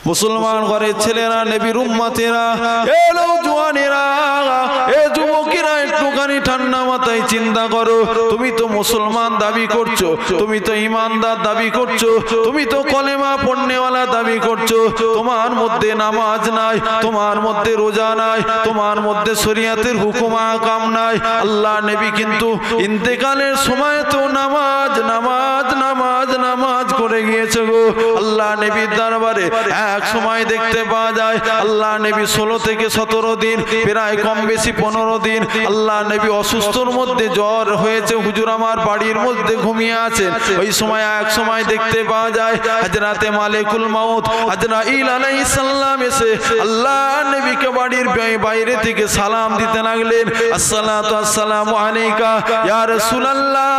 মুসলমান ঘরের ছেলেরা, নবীর উম্মতেরা, এ নওজওয়ানেরা, এ যুবকেরা, একটুখানি ঠান্ডা মাথায় চিন্তা করো। তুমি তো মুসলমান দাবি করছো, তুমি তো ইমানদার দাবি করছো, তুমি তো কলেমা পড়নেওয়ালা দাবি করছো, তোমার মধ্যে নামাজ নাই, তোমার মধ্যে রোজা নাই, তোমার মধ্যে শরীয়তের হুকুম আহকাম নাই। আল্লাহ নবী কিন্তু ইন্তেকালের সময় তো নামাজ নামাজ নামাজ নামাজ করে গিয়েছে গো। আল্লাহ নবীর দরবারে এক সময় দেখতে পাওয়া যায় আল্লাহ নবী 16 থেকে 17 দিন, প্রায় কম বেশি 15 দিন আল্লাহ নবী অসুস্থর মধ্যে, জ্বর হয়েছে, হুজুর আমার বাড়ির মধ্যে ঘুমিয়ে আছেন। ওই সময় এক সময় দেখতে পাওয়া যায় হযরতে মালিকুল মাউত আজরাইল আলাইহিস সালাম এসে আল্লাহ নবীকে বাড়ির বাইরে থেকে সালাম দিতে লাগলেন। আসসালাতু আসসালামু আলাইকা ইয়া রাসূলুল্লাহ,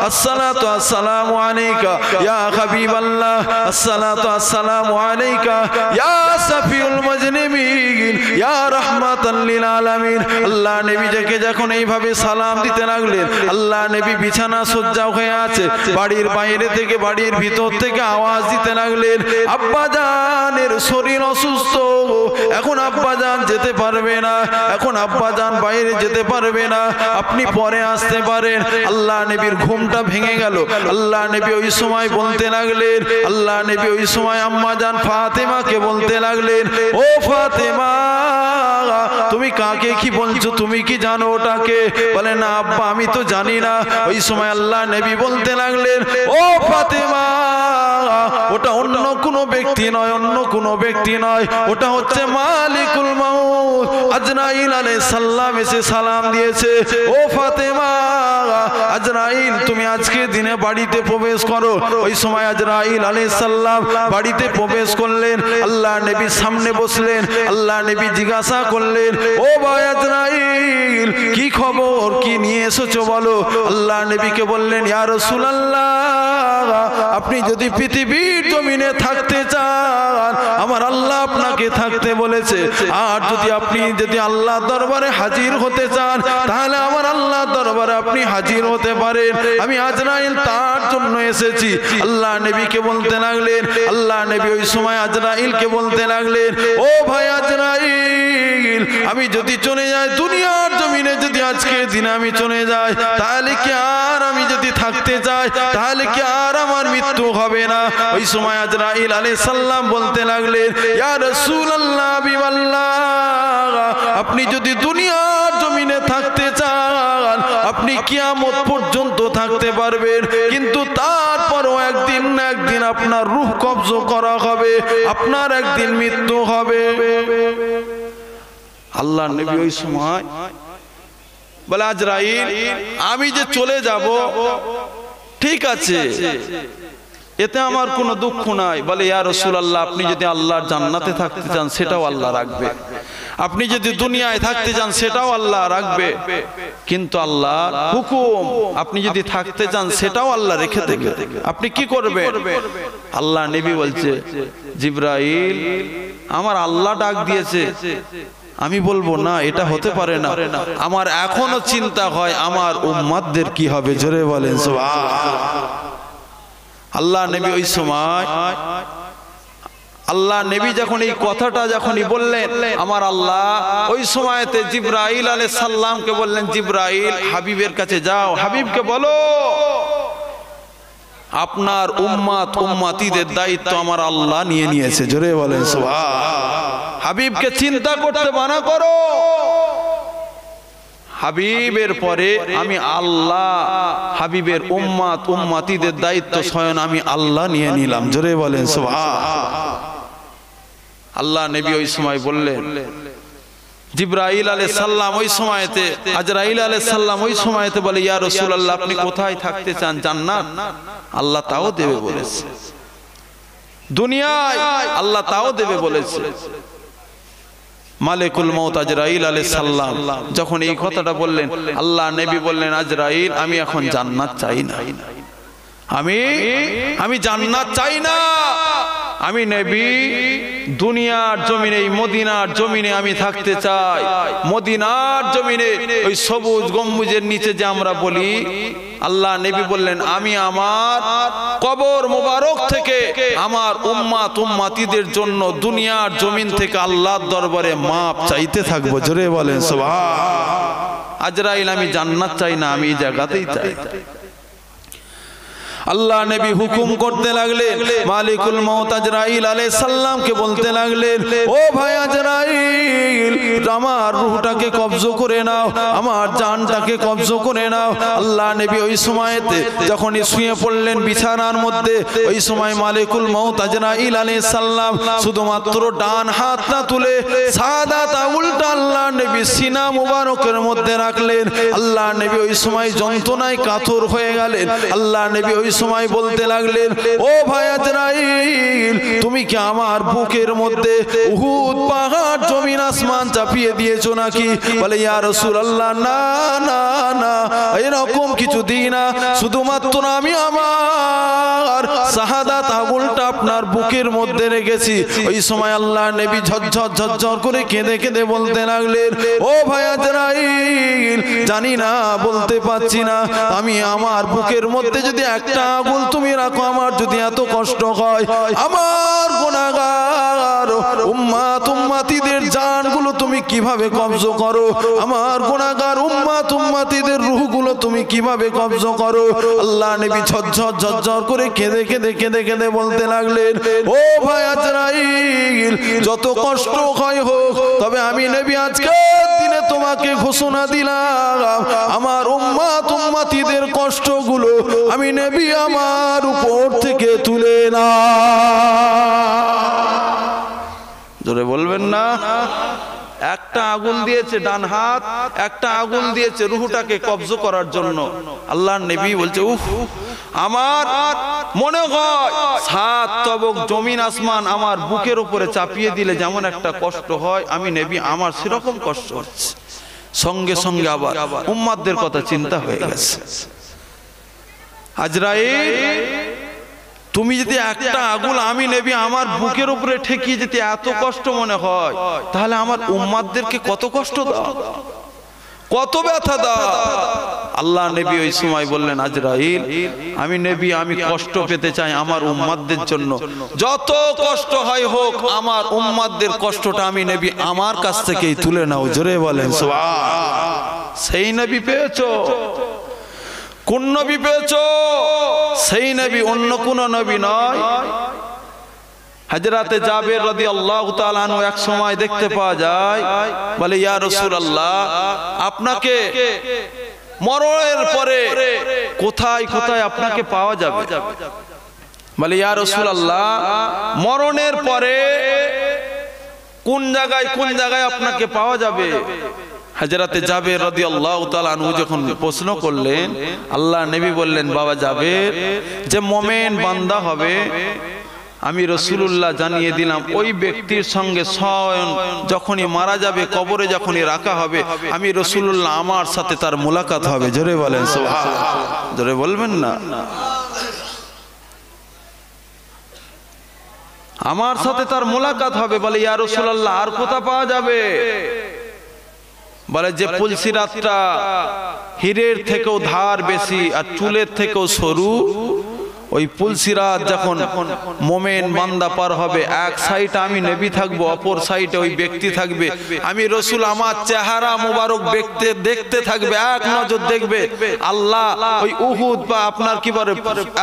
আসসালাতু আসসালামু আলাইকা ইয়া হাবিবাল্লাহ, আসসালাতু আসসালামু আলাইকা ইয়া সাফিউল মুজরিমিন ইয়া রাহমাতাল লিল আলামিন। আল্লাহ নবী যখন এইভাবে সালাম দিতে লাগলেন, আল্লাহ নবী বিছানা সজ্জা হয়ে আছে, বাড়ির বাইরে থেকে বাড়ির ভিতর থেকে আওয়াজ দিতে লাগলেন, আব্বাজানের শরীর অসুস্থ, এখন আব্বাজান যেতে পারবে না, এখন আব্বাজান বাইরে যেতে পারবে না, আপনি পরে আসতে পারেন। আল্লাহ নবীর ঘুমটা ভেঙে গেল। আল্লাহ নবী ওই সময় বলতে লাগলেন, আল্লাহ নবী ওই সময় আম্মাজান ফাতেমাকে বলতে লাগলেন, ও ফাতেমা, তুমি কাকে কি বলছো, তুমি কি জানো ওটাকে? বলে না আব্বা, আমি তো জানি না। ওই সময় আল্লাহ নবী বলতে লাগলেন, ও ফাতেমা, ওটা অন্য কোনো ব্যক্তি নয়, অন্য কোনো ব্যক্তি নয়, ওটা হচ্ছে মালিকুল মাউত আজরাইল আলাইহিস সালাম এসে সালাম দিয়েছে। ও ফাতেমা, আজরাইল তুমি আজকে দিনে বাড়িতে প্রবেশ করো। ওই সময় আজরাইল আলাইহিস সালাম বাড়িতে প্রবেশ করলেন, আল্লাহ নবীর সামনে বসলেন। আল্লাহ নবী জিজ্ঞাসা করলেন, ও ভাই আজরাইল, কি খবর, কি নিয়ে এসেছো বলো? আল্লাহ নবীকে বললেন, ইয়া রাসূলুল্লাহ, আপনি যদি পৃথিবীর জমিনে থাকতে চান, আমার আল্লাহ আপনাকে থাকতে বলেছে, আর যদি আল্লাহ দরবারে হাজির হতে চান, তাহলে আমার আল্লাহ দরবারে আপনি হাজির হতে পারেন। আমি আজরাইল তার জন্য এসেছি। আল্লাহ নবীকে বলতে লাগলেন, আল্লাহ নবী ওই সময় আজরাইলকে বলতে লাগলেন, ও ভাই আজরাইল, আমি যদি চলে যাই দুনিয়ার জমিনে, যদি আজকে দিনে আমি চলে যাই, তাহলে কি আর আমি যদি থাকতে চাই, তাহলে কি আর আমার মৃত্যু হবে না? ওই সময় আজরাইল আলাইহিস সালাম বলতে লাগলেন, ইয়া রাসূলুল্লাহ, হাবিবাল্লাহ, আপনি যদি দুনিয়ার জমিনে থাকতে চান, আপনি কিয়ামত পর্যন্ত থাকতে পারবেন, কিন্তু তারপরও একদিন না একদিন আপনার রূহ কবজ করা হবে, আপনার একদিন মৃত্যু হবে। আল্লাহ নবী ওই সময় বলে, আজরাইল, আমি যে চলে যাব ঠিক আছে, এতে আমার কোনো দুঃখ নাই। বলে, ইয়া রাসূলুল্লাহ, আপনি যদি আল্লাহর জান্নাতে থাকতে চান, সেটাও আল্লাহ রাখবে, আপনি যদি দুনিয়ায় থাকতে চান, সেটাও আল্লাহ রাখবে, কিন্তু আল্লাহর হুকুম, আপনি যদি থাকতে চান, সেটাও আল্লাহ রেখে দেবে, আপনি কি করবেন? আল্লাহ নবী বলছে, জিবরাইল, আমার আল্লাহ ডাক দিয়েছে, আমি বলবো না, এটা হতে পারে না, আমার এখনো চিন্তা হয় আমার উম্মতদের কি হবে। জোরে বলেন সুবহানাল্লাহ। আল্লাহ নবী ওই সময়, আল্লাহ নবী যখন এই কথাটা যখনই বললেন, আমার আল্লাহ ওই সময়তে জিবরাইল আলাইহিস সালামকে বললেন, জিবরাইল, হাবিবের কাছে যাও, হাবিবকে বলো, আপনার উম্মত উম্মতিদের দায়িত্ব আমার আল্লাহ নিয়ে নিয়েছে। জোরে বলেন সুবহানাল্লাহ। হাবিবকে চিন্তা করতে মানা করো। হাবিবের পরে আমি আল্লাহ, হাবিবের উম্মত উম্মতিদের দায়িত্ব স্বয়ং আমি আল্লাহ নিয়ে নিলাম। জোরে বলেন সুবহানাল্লাহ। আল্লাহ নবী ওই সময় বললেন, জিবরাইল আলাইহিস সালাম ওই সময়তে, আজরাইল আলাইহিস সালাম ওই সময়তে বলে, ইয়া রাসূলুল্লাহ, আপনি কোথায় থাকতে চান? জান্নাত? আল্লাহ তাও দেবে বলেছে, দুনিয়ায় আল্লাহ তাও দেবে বলেছে। মালিকুল মাউত আজরাইল আলাইহিস সালাম যখন এই কথাটা বললেন, আল্লাহ নবী বললেন, আজরাইল, আমি এখন জান্নাত চাই না, আমি জান্নাত চাই না, আমি নবী দুনিয়ার জমিনে, এই মদিনার জমিনে আমি থাকতে চাই। মদিনার জমিনে ওই সবুজ গম্বুজের নিচে যে আমরা বলি, আল্লাহ নবী বললেন আমি আমার কবর মোবারক থেকে আমার উম্মাত উম্মাতিদের জন্য দুনিয়ার জমিন থেকে আল্লাহর দরবারে মাপ চাইতে থাকবো। জোরে বলেন সুবহান। আজরাইল আমি জান্নাত চাই না, আমি এই জায়গাতেই চাই। আল্লাহ নবী হুকুম করতে লাগলেন, মালিকুল মউত আজরাইল আলাইহিস সালামকে বলতে লাগলেন, ও ভাই আজরাইল, আমার রূহটাকে কবজ করে নাও, আমার জানটাকে কবজ করে নাও। আল্লাহ নবী ওই সময়তে যখনই শুয়ে পড়লেন বিছানার মধ্যে, ওই সময় মালিকুল মউত আজরাইল আলাইহিস সালাম শুধুমাত্র ডান হাতটা তুলে সাদাত আঙুলটা আল্লাহ নবী সিনা মুবারকের মধ্যে রাখলেন। আল্লাহ নবী ওই সময় যন্ত্রণায় কাতর হয়ে গেলেন। আল্লাহ নবী ওই সময় বলতে লাগলেন, ও ভাই আজরাইল, তুমি কি আমার বুকের মধ্যে উহুদ পাহাড় জমিন আসমান চাপিয়ে দিয়েছো নাকি? বলে ইয়া রাসূলুল্লাহ, না না না, এরকম কিছু দিই না, শুধুমাত্র আমি আমার শাহাদাত আঙুলটা আপনার বুকের মধ্যে রেখেছি। ওই সময় আল্লাহ নবী ঝরঝর ঝরঝর করে কেঁদে কেঁদে বলতে লাগলেন, ও ভাই আজরাইল, জানি না, বলতে পারছি না, আমি আমার বুকের মধ্যে যদি একটা আঙুল তুমি রাখো, আমার যদি এত কষ্ট হয়, আমার গুনাহগার উম্মাত উম্মাতিদের জানগুলো তুমি কিভাবে কবজ করো, আমার গুনাহগার উম্মাত উম্মাতিদের রূহগুলো তুমি কিভাবে কবজ করো? আল্লাহ নবী ঝরঝর ঝরঝর করে কেঁদে কেঁদে কেঁদে কেঁদে বলতে লাগলেন, ও ভাই আজরাইল, যত কষ্ট হয় হোক, তবে আমি নবী আজকের দিনে তোমাকে ঘোষণা দিলাম, আমার উম্মাত উম্মাতিদের কষ্টগুলো আমি নবী আমার উপর থেকে তুলে না। জোরে বলবেন না? একটা আগুন দিয়েছে ডান হাত, একটা আগুন দিয়েছে রূহটাকে কবজ করার জন্য। আল্লাহর নবী বলছে, উফ, আমার মনে হয় সাত তবক জমিন আসমান আমার বুকের উপরে চাপিয়ে দিলে যেমন একটা কষ্ট হয়, আমি নবী আমার সেরকম কষ্ট হচ্ছে। সঙ্গে সঙ্গে আবার উম্মাতদের কথা চিন্তা হয়ে গেছে। আজরাইল, তুমি যদি একটা আগুন আমি নবী আমার বুকের উপরে ঠেকিয়ে যেতে এত কষ্ট মনে হয়, তাহলে আমার উম্মাতদেরকে কত কষ্ট দাও, কত ব্যথা দাও। আল্লাহ নবী ওই সময় বললেন, আজরাইল, আমি নবী আমি কষ্ট পেতে চাই আমার উম্মাতদের জন্য, যত কষ্ট হয় হোক, আমার উম্মাতদের কষ্টটা আমি নবী আমার কাছ থেকেই তুলে নাও। জোরে বলেন সুবহান। সেই নবী পেয়েছো? কোন নবী পেয়েছো? সেই নবী, অন্য কোন নবী নয়। হযরতে জাবের রাদিয়াল্লাহু তাআলা আনহু এক সময় দেখতে পাওয়া যায়, বলে ইয়া রাসূলুল্লাহ, আপনাকে মরণের পরে কোথায় কোথায় আপনাকে পাওয়া যাবে? বলে ইয়া রাসূলুল্লাহ, মরণের পরে কোন জায়গায় আপনাকে পাওয়া যাবে? হযরতে জাবের রাদিয়াল্লাহু তাআলা আনহু যখন প্রশ্ন করলেন, আল্লাহ নবী বললেন, বাবা জাবের, যে মুমিন বান্দা হবে, আমি রাসূলুল্লাহ জানিয়ে দিলাম, ওই ব্যক্তির সঙ্গে স্বয়ং যখনই মারা যাবে, কবরে যখনই রাখা হবে, আমি রাসূলুল্লাহ আমার সাথে তার মুলাকাত হবে। জোরে বলেন সুবহানাল্লাহ। জোরে বলবেন না? আমার সাথে তার মুলাকাত হবে। বলে ইয়া রাসূলুল্লাহ, আর কোথা পাওয়া যাবে? বলে যে পুলসিরাতটা হীরের থেকেও ধার বেশি আর চুলের থেকেও সরু, ওই পুলসিরাত যখন মুমিন বান্দা পার হবে, এক সাইডে আমি নবী থাকবো, অপর সাইডে ওই ব্যক্তি থাকবে, আমি রাসূল আমার চেহারা মোবারক দেখতে থাকবে, এক নজর দেখবে। আল্লাহ ওই উহুদ বা আপনার কি বলে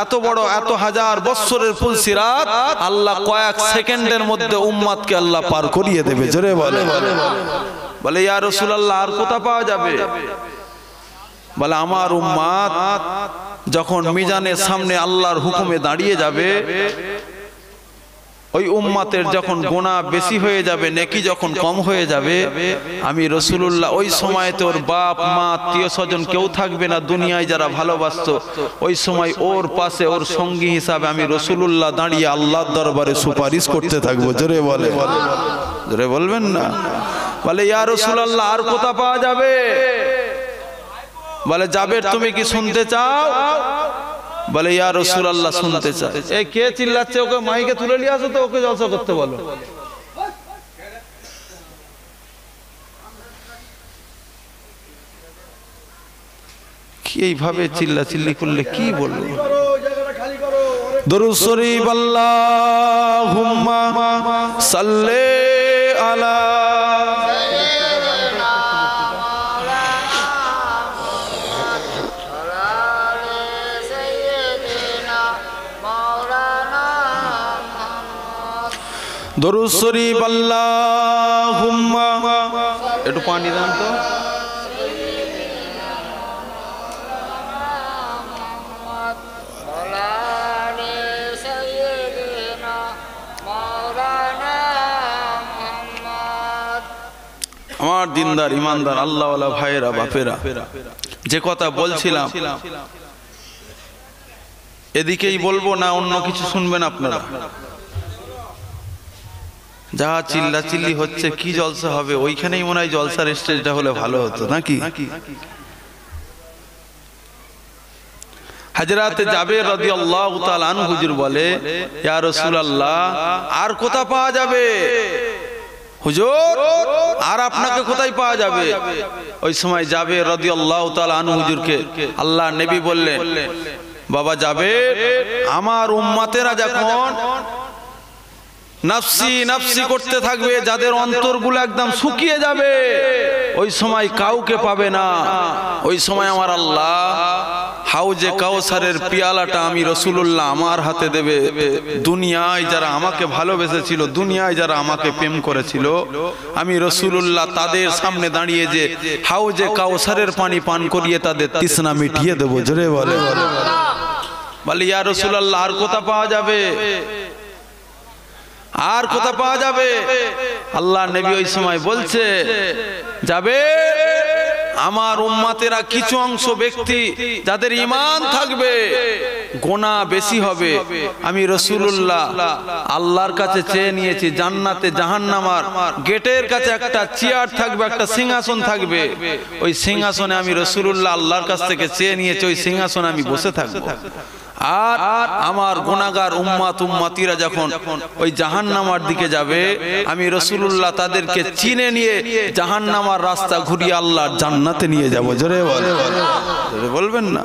এত বড় এত হাজার বছরের পুলসিরাত আল্লাহ কয়েক সেকেন্ডের মধ্যে উম্মতকে আল্লাহ পার করিয়ে দেবে। জোরে বলে। বলে ইয়া রাসূলুল্লাহ, আর কোথা পাওয়া যাবে? বলে আমার উম্মত যখন মিজানের সামনে আল্লাহর হুকুমে দাঁড়িয়ে যাবে, ওই উম্মতের যখন গুনাহ বেশি হয়ে যাবে, নেকি যখন কম হয়ে যাবে, আমি রাসূলুল্লাহ ওই সময় তোর বাপ মা আত্মীয় স্বজন কেউ থাকবে না, দুনিয়ায় যারা ভালোবাসতো, ওই সময় ওর পাশে ওর সঙ্গী হিসাবে আমি রাসূলুল্লাহ দাঁড়িয়ে আল্লাহর দরবারে সুপারিশ করতে থাকবো। জোরে বলে। জোরে বলবেন না? বলে ইয়া রাসূলুল্লাহ, আর কোথা পাওয়া যাবে? বলে জাবের, তুমি কি শুনতে চাও? বলে ইয়া রাসূলুল্লাহ, শুনতে চাই। এই কে চিল্লাচ্ছে? ওকে মাইকে তুলে নিয়ে আসো তো, ওকে জলসা করতে বলো। কি এইভাবে চিল্লাচিল্লি করলে কি বলবো? দরুদ শরীফ আল্লাহুম্মা সাল্লি আলা দরুদ শরীফ আল্লাহুম্মা, একটু পানি দেন তো। আমার দিনদার ইমানদার আল্লাহওয়ালা ভাইয়েরা বাপেরা, যে কথা বলছিলাম এদিকেই বলবো না অন্য কিছু শুনবেন আপনারা? যা চিল্লা চিল্লি হচ্ছে, কি জলসা হবে? ওইখানেই মনে হয় জলসার স্টেজটা হলে ভালো হতো নাকি? হযরতে জাবের রাদিয়াল্লাহু তাআলা আনহু হুজুর বলে, ইয়া রাসূলুল্লাহ, আর কোথা পাওয়া যাবে হুজুর? আর আপনাকে কোথায় পাওয়া যাবে? ওই সময় জাবের রাদিয়াল্লাহু তাআলা আনহু হুজুরকে আল্লাহ নবী বললেন, বাবা জাবের, আমার উম্মতেরা যখন নাফসি নাফসি করতে থাকবে, যাদের অন্তরগুলো একদম শুকিয়ে যাবে, ওই সময় কাউকে পাবে না। ওই সময় আমার আল্লাহ হাউজে কাউসারের পিয়ালাটা আমি রাসূলুল্লাহ আমার হাতে দেবে। দুনিয়ায় যারা আমাকে ভালোবেসেছিল, দুনিয়ায় যারা আমাকে প্রেম করেছিল, আমি রাসূলুল্লাহ তাদের সামনে দাঁড়িয়ে যে হাউজে কাউসারের পানি পান করিয়ে তাদের তৃষ্ণা মিটিয়ে দেবো। জোরে বলে বলে, ইয়া রাসূলুল্লাহ, আর কোথা পাওয়া যাবে? আর কোথা পাওয়া যাবে? আল্লাহ নবী ওই সময় বলছে, যাবে আমার উম্মতেরা কিছু অংশ ব্যক্তি যাদের ঈমান থাকবে, গুনাহ বেশি হবে, আমি রাসূলুল্লাহ আল্লাহর কাছে চেয়ে নিয়েছি, জান্নাতে জাহান্নামার গেটের কাছে একটা চেয়ার থাকবে, একটা সিংহাসন থাকবে, ওই সিংহাসনে আমি রাসূলুল্লাহ আল্লাহর কাছ থেকে চেয়ে নিয়েছি, ওই সিংহাসনে আমি বসে থাকবো। আর আমার গুনাহগার উম্মত উম্মতিরা যখন ওই জাহান্নামার দিকে যাবে, আমি রাসূলুল্লাহ তাদেরকে চিনে নিয়ে জাহান্নামার রাস্তা ঘুরিয়ে আল্লাহর জান্নাতে নিয়ে যাব। জোরে বলবেন না?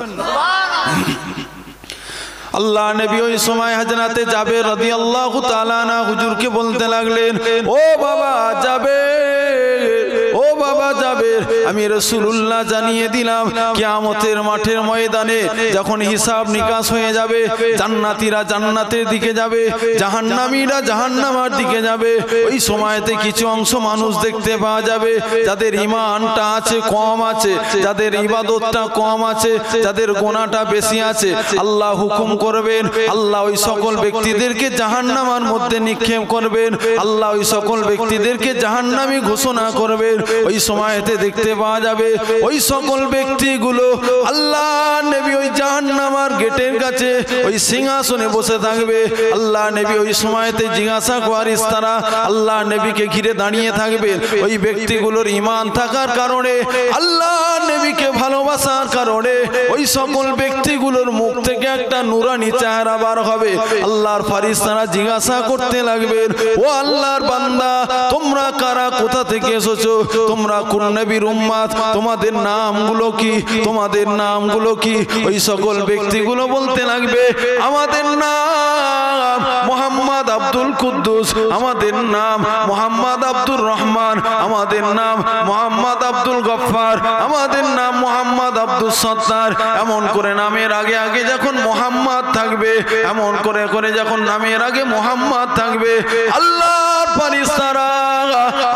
আল্লাহ নবী ওই সময় হযরতে জাবের রাদিয়াল্লাহু তাআলা আনহু হুজুরকে বলতে লাগলেন, ও বাবা জাবের, ও বাবা জাবের, আমি রাসূলুল্লাহ জানিয়ে দিলাম, কিয়ামতের মাঠের ময়দানে যখন হিসাব নিকাশ হয়ে যাবে, জান্নাতীরা জান্নাতের দিকে যাবে, জাহান্নামীরা জাহান্নামের দিকে যাবে, ওই সময়তে কিছু অংশ মানুষ দেখতে পাওয়া যাবে যাদের ঈমানটা আছে কম আছে, যাদের ইবাদতটা কম আছে, যাদের গুনাহটা বেশি আছে। আল্লাহ হুকুম করবেন, আল্লাহ ওই সকল ব্যক্তিদেরকে জাহান্নামের মধ্যে নিক্ষেপ করবেন, আল্লাহ ওই সকল ব্যক্তিদেরকে জাহান্নামী ঘোষণা করবেন। ওই সময়তে দেখতে পাওয়া যাবে ওই সকল ব্যক্তিগুলো আল্লাহ নবী ওই জাহান্নামের গেটের কাছে ওই সিংহাসনে বসে থাকবে। আল্লাহ নবী ওই সময়তে জিজ্ঞাসা করিস, তারা আল্লাহ নবীকে ঘিরে দাঁড়িয়ে থাকবে। ওই ব্যক্তিগুলোর ঈমান থাকার কারণে, আল্লাহ নবীকে ভালোবাসার কারণে, ওই সকল ব্যক্তিগুলোর মুখ থেকে একটা নুরানি চেহারা বার হবে। আল্লাহর ফেরেশতারা জিজ্ঞাসা করতে লাগবেন, ও আল্লাহর বান্দা, তোমরা কারা, কোথা থেকে এসেছো, তোমরা কোন নবীর উম্মত, তোমাদের নামগুলো কি, তোমাদের নামগুলো কি? ওই সকল ব্যক্তিগুলো বলতে লাগবে, আমাদের নাম মুহাম্মদ আব্দুল কুদ্দুস, আমাদের নাম মুহাম্মদ আব্দুর রহমান, আমাদের নাম মুহাম্মদ আব্দুল গফফার, আমাদের নাম মুহাম্মদ আব্দুল সত্তার। এমন করে নামের আগে আগে যখন মুহাম্মদ থাকবে, এমন করে করে যখন নামের আগে মুহাম্মদ থাকবে, আল্লাহর ফেরেশতারা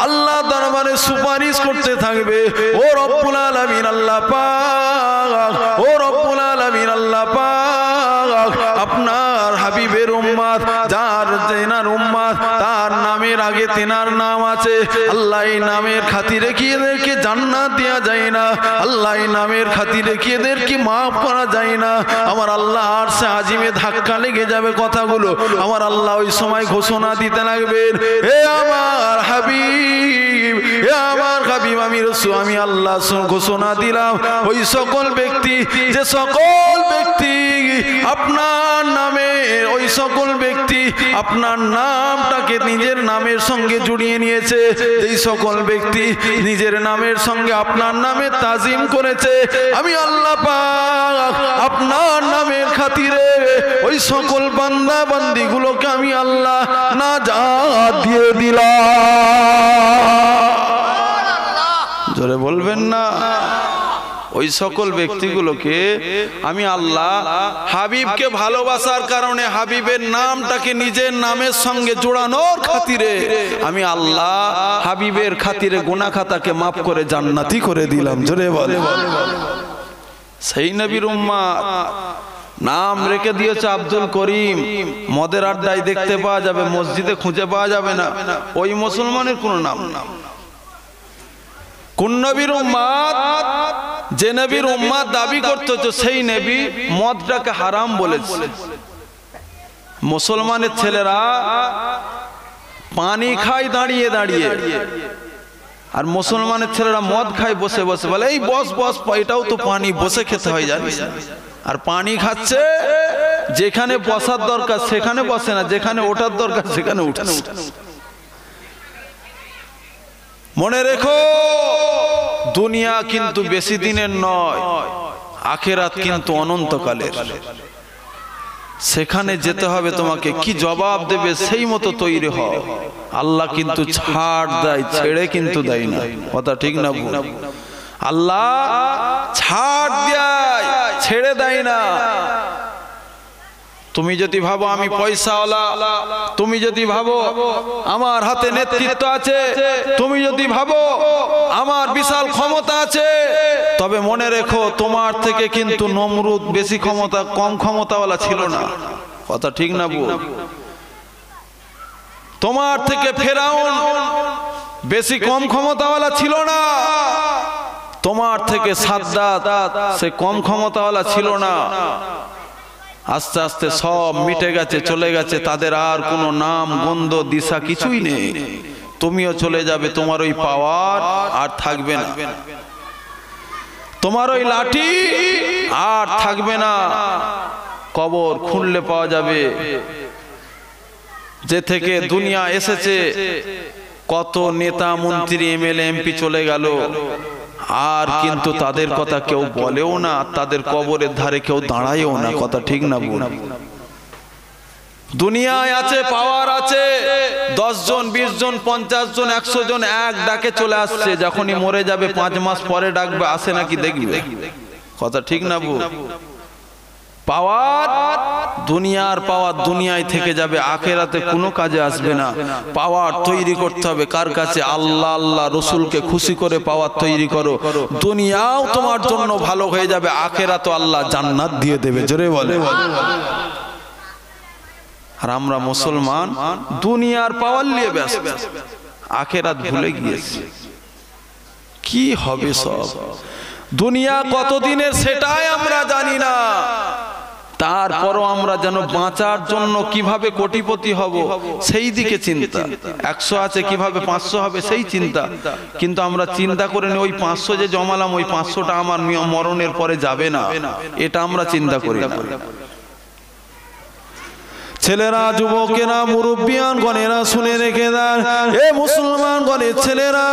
আল্লাহ দরবারে সুপারিশ করতে থাকবে, ও রব্বুল আলামিন আল্লাহ পাক, ও রব্বুল আলামিন আল্লাহ পাক, আপনার হাবিবের উম্মত, যার তেনার উম্মত, তার নামের আগে তেনার নাম আছে, আল্লাহ এই নামের খাতিরে কি এদেরকে জান্নাত দেয়া যায় না? আল্লাহ এই নামের খাতিরে কি এদেরকে মাফ করা যায় না? আমার আল্লাহ আরশে আজিমে ধাক্কা লেগে যাবে কথাগুলো। আমার আল্লাহ ওই সময় ঘোষণা দিতে লাগবেন, হে আমার হাবিব, হে আমার হাবিব আমি রাসূল আমি আল্লাহ ঘোষণা দিলাম ওই সকল ব্যক্তি যে সকল ব্যক্তি আপনার নামে ওই সকল ব্যক্তি আপনার নামটাকে নিজের নামের সঙ্গে জুড়িয়ে নিয়েছে এই সকল ব্যক্তি নিজের নামের সঙ্গে আপনার নামে তাজিম করেছে আমি আল্লাহ পাক আপনার নামের খাতিরে ওই সকল বান্দা বান্দিগুলোকে আমি আল্লাহ নাজাত দিয়ে দিলাম। জোরে বলবেন না? ওই সকল ব্যক্তিগুলোকে আমি আল্লাহ হাবিবকে ভালোবাসার কারণে হাবিবের নামটাকে নিজের নামের সঙ্গে জোড়ানোর খাতিরে আমি আল্লাহ হাবিবের খাতিরে গুনাহ খাতাকে মাফ করে জান্নাতি করে দিলাম। জোরে বলে সেই নবীর উম্মত নাম রেখে দিয়েছে আব্দুল করিম। মদের আড্ডায় দেখতে পাওয়া যাবে, মসজিদে খুঁজে পাওয়া যাবে না। ওই মুসলমানের কোন নাম না। কোন নবীর উম্মত? যে নবীর উম্মত দাবি করতে সেই নবী মদটাকে হারাম বলেছে। মুসলমানের ছেলেরা পানি খায় দাঁড়িয়ে দাঁড়িয়ে, আর মুসলমানের ছেলেরা মদ খায় বসে বসে। বলে এই বস বস, এটাও তো পানি, বসে খেতে হয় জানিস। আর পানি খাচ্ছে, যেখানে বসার দরকার সেখানে বসে না, যেখানে ওঠার দরকার সেখানে উঠছে। মনে রেখো, দুনিয়া কিন্তু বেশি দিনের নয়, আখিরাত কিন্তু অনন্তকালের। সেখানে যেতে হবে তোমাকে। কি জবাব দেবে সেই মতো তৈরি হও। আল্লাহ কিন্তু ছাড় দেয়, ছেড়ে কিন্তু দেয় না। কথা ঠিক না ভুল? আল্লাহ ছাড় দেয়, ছেড়ে দেয় না। তুমি যদি ভাবো আমি পয়সাওয়ালা, তুমি যদি ভাবো আমার হাতে নেতৃত্ব আছে, তুমি যদি ভাবো আমার বিশাল ক্ষমতা আছে, তবে মনে রেখো তোমার থেকে কিন্তু নমরুদ বেশি ক্ষমতা, কম ক্ষমতাওয়ালা ছিল না। কথা ঠিক না বল? তোমার থেকে ফেরাউন বেশি কম ক্ষমতাওয়ালা ছিল না। তোমার থেকে সাদ্দাত সে কম ক্ষমতাওয়ালা ছিল না। আস্তে আস্তে সব মিটে গেছে, চলে গেছে। তাদের আর কোনো নাম গন্ধ দিশা কিছুই নেই। তুমিও চলে যাবে, তোমার ওই পাওয়ার আর থাকবে না, তোমার ওই লাঠি আর থাকবে না। কবর খুললে পাওয়া যাবে যে থেকে দুনিয়া এসেছে। কত নেতা মন্ত্রী এমএলএ এমপি চলে গেল, আর কিন্তু তাদের কথা কেউ বলেও না, তাদের কবরের ধারে কেউ দাঁড়ায়ও না। কথা ঠিক না বল? দুনিয়ায় আছে, পাওয়ার আছে, 10 জন 20 জন 50 জন 100 জন এক ডাকে চলে আসছে। যখনই মরে যাবে 5 মাস পরে ডাকবে, আসে নাকি দেখবে। কথা ঠিক না বল? পাওয়ার, দুনিয়ার পাওয়ার দুনিয়ায় থেকে যাবে, আখিরাতে কোনো কাজে আসবে না। পাওয়ার তৈরি করতে হবে কার কাছে? আল্লাহ, আল্লাহ রসুলকে খুশি করে পাওয়ার তৈরি করো। দুনিয়াও তোমার জন্য ভালো হয়ে যাবে, আখিরাতে আল্লাহ জান্নাত দিয়ে দেবে। জোরে বলে। আর আমরা মুসলমান দুনিয়ার পাওয়ার নিয়ে ব্যস্ত, আখিরাত ভুলে গিয়েছি। কি হবে সব? দুনিয়া কতদিনের সেটাই আমরা জানি না। তারপরও আমরা যেন বাঁচার জন্য কিভাবে কোটিপতি হব সেই দিকে চিন্তা। 100 আছে কিভাবে 500 হবে সেই চিন্তা। কিন্তু আমরা চিন্তা করে নি ওই 500 যে জমালাম, ওই 500টা আমার মরণের পরে যাবে না, এটা আমরা চিন্তা করি না। ছেলেরা, যুবকেরা, মুরব্বিয়ান গণেরা শুনে রেখে দেন। এ মুসলমান গণের ছেলেরা,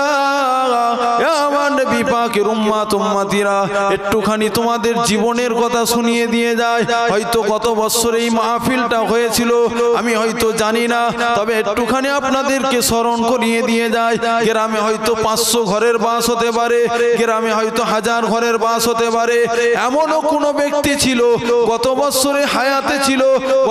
আমার নবী পাকের উম্মত উম্মতিরা, একটুখানি তোমাদের জীবনের কথা শুনিয়ে দিয়ে যায়। হয়তো কত বছর এই মাহফিলটা হয়েছিল আমি হয়তো জানি না, তবে একটুখানি আপনাদেরকে স্মরণ করিয়ে দিয়ে যায়। গ্রামে হয়তো 500 ঘরের বাস হতে পারে, গ্রামে হয়তো 1000 ঘরের বাস হতে পারে। এমনও কোনো ব্যক্তি ছিল গত বছরে হায়াতে ছিল,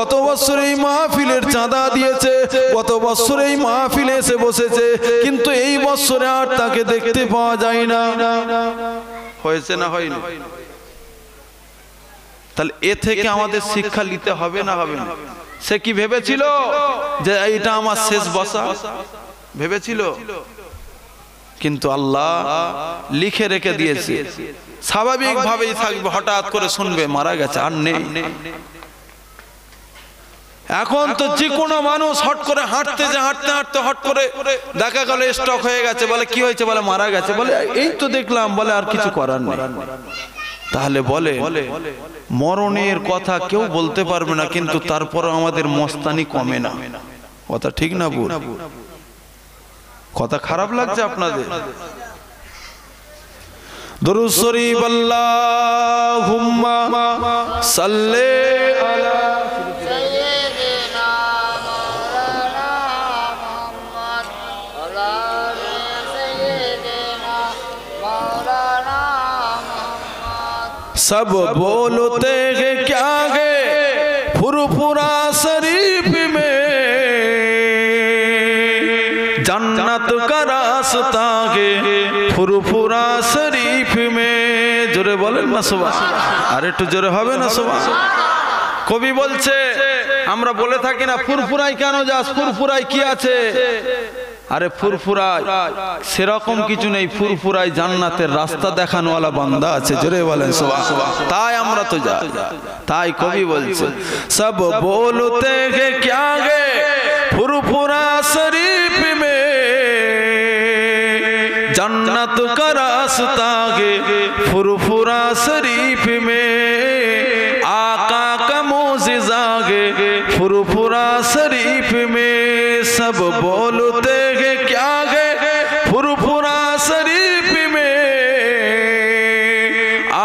গত বছরে এই মাহফিলের চাঁদা দিয়েছে, গত বছর এই মাহফিলে এসে বসেছে, কিন্তু এই বছরে আর তাকে দেখতে পাওয়া যায় না। হয়েছে না হয়নি? তাহলে এ থেকে আমাদের শিক্ষা নিতে হবে না হবে না? সে কি ভেবেছিল যে এইটা আমার শেষ বসা? ভেবেছিল? কিন্তু আল্লাহ লিখে রেখে দিয়েছে, স্বাভাবিকভাবেই থাকবে। হঠাৎ করে শুনবে মারা গেছে, আর নেই। এখন তো যে কোনো মানুষ হট করে হাঁটতে হট করে দেখা গেল স্টক হয়ে গেছে, বলে কি হয়েছে, বলে মারা গেছে, বলে এই তো দেখলাম, বলে আর কিছু করার নেই। তাহলে বলে মরণের কথা কেউ বলতে পারবে না, কিন্তু তারপর আমাদের মস্তানি কমে না। কথা ঠিক না ভুল? কথা খারাপ লাগছে আপনাদের? দুরূদ শরীফ আল্লাহুম্মা সাল্লি আলা सब बोलते हैं क्या है फुरफुरा शरीफ में, जन्नत का रास्ता है फुरफुरा शरीफ में। जोरे बोलें ना सुबह, अरे तो जोरे হবে না সুবহান। কবি বলছে আমরা বলে থাকি না ফুরফুরাই কেন যাস, ফুরফুরাই কি আছে? আরে ফুরফুরাই সেরকম কিছু নেই, ফুরফুরাই জান্নাতের রাস্তা দেখানোওয়ালা বান্দা আছে। জোরে বলেন সুবহান। তাই আমরা তো যাই। তাই কবি বলছে সব বলতে হে क्या है फुरफुरा शरीफ में, जन्नत का रास्ता है फुरफुरा शरीफ में, आका का मोजिज़ा है फुरफुरा शरीफ में। सब बोलते हैं क्या है फुरफुरा शरीफ में,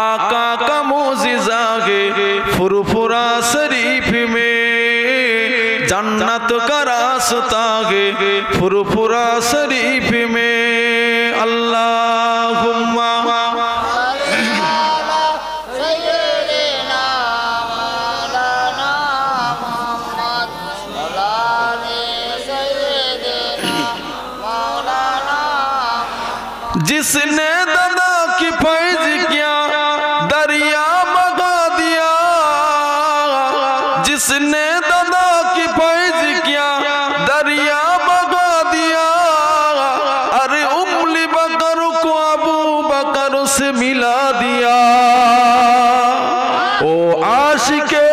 आका का मोजिज़ा है फुरफुरा शरीफ में, जन्नत का रास्ता है फुरफुरा शरीफ में। अल्लाहुम्मा जिसने दादा की फैज किया दरिया बगा दिया, जिसने दादा की फैज किया दरिया बगा दिया, अरे उम्ली बकर को अबू बकर से मिला दिया। ओ आशिके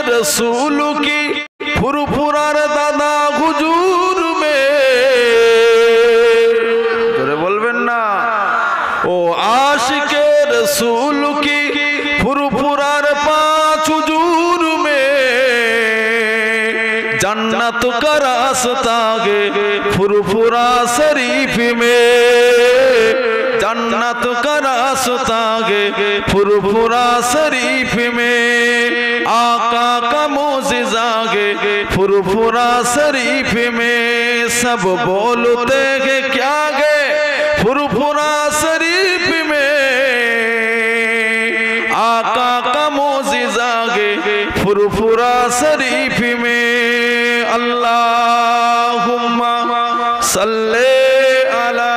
रसूल की फुरफुरार दादा हुजूर में, जोरे बोलबेन ना। ओ आशिके रसूल की फुरफुरार पांच हुजूर में, जन्नत का रास्ता है फुरफुरा शरीफ में, जन्नत का रास्ता है फुरफुरा शरीफ में, आका का मोजिज़ा है फुरफुरा शरीफ में। सब बोलते हैं क्या है फुरफुरा शरीफ में, आका का मोजिज़ा है फुरफुरा शरीफ में। अल्लाहुम्मा सल्ले अला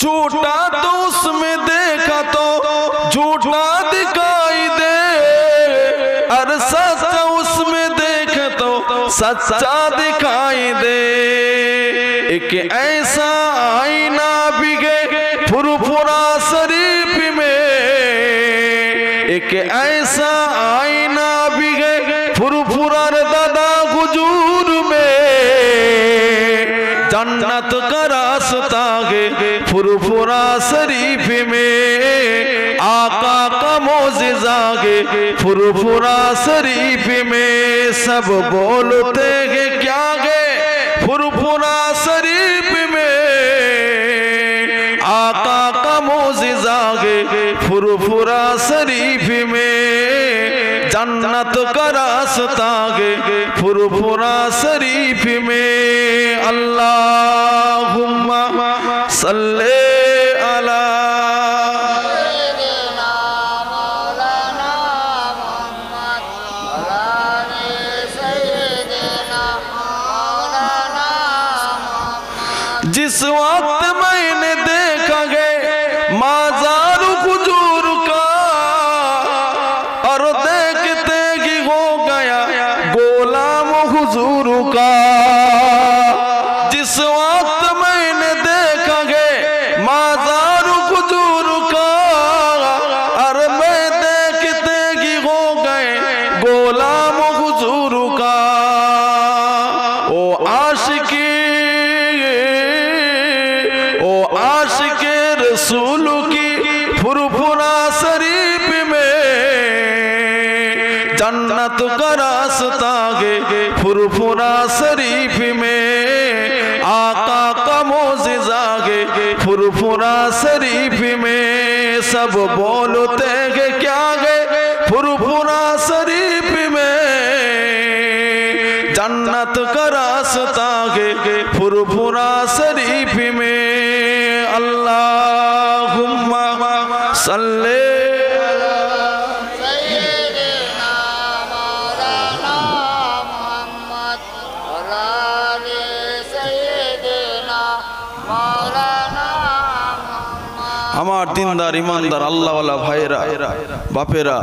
झूठा तो उसमें देखा तो झूठा दिखाई दे, अरे सच्चा उसमें देखे तो सच्चा दिखाई दे। एक ऐसा आईना बिगे फुरफुरा शरीफ में, एक ऐसा आईना बिगे फुरफुरा दादा हुजूर में, जन्नत का रास्ता है फुरफुरा शरीफ में, आका का मोजिज़ा है फुरफुरा शरीफ में। सब बोलते हैं क्या है फुरफुरा शरीफ में, आका का मोजिज़ा है फुरफुरा शरीफ में, जन्नत का रास्ता है फुरफुरा शरीफ में। अल्लाहुम्मा सल्ले अला जिस वक्त मैंने देखा है माजार हुजूर का, और देखते ही हो गया गोल आशिकी ओ आशिके रसूल की फुरफुरा शरीफ में जन्नत का रास्ता गे फुरफुरा शरीफ में आका का मोजिज़ा गे फुरफुरा शरीफ में सब बोलते गे क्या गे फुरफुरा शरीफ में जन्नत का रास्ता गे फुरफुरा शरीफ में अल्लाहुम्मा सल्ले আমার দিনদার ইমানদার আল্লাহওয়ালা ভাইরা বাপেরা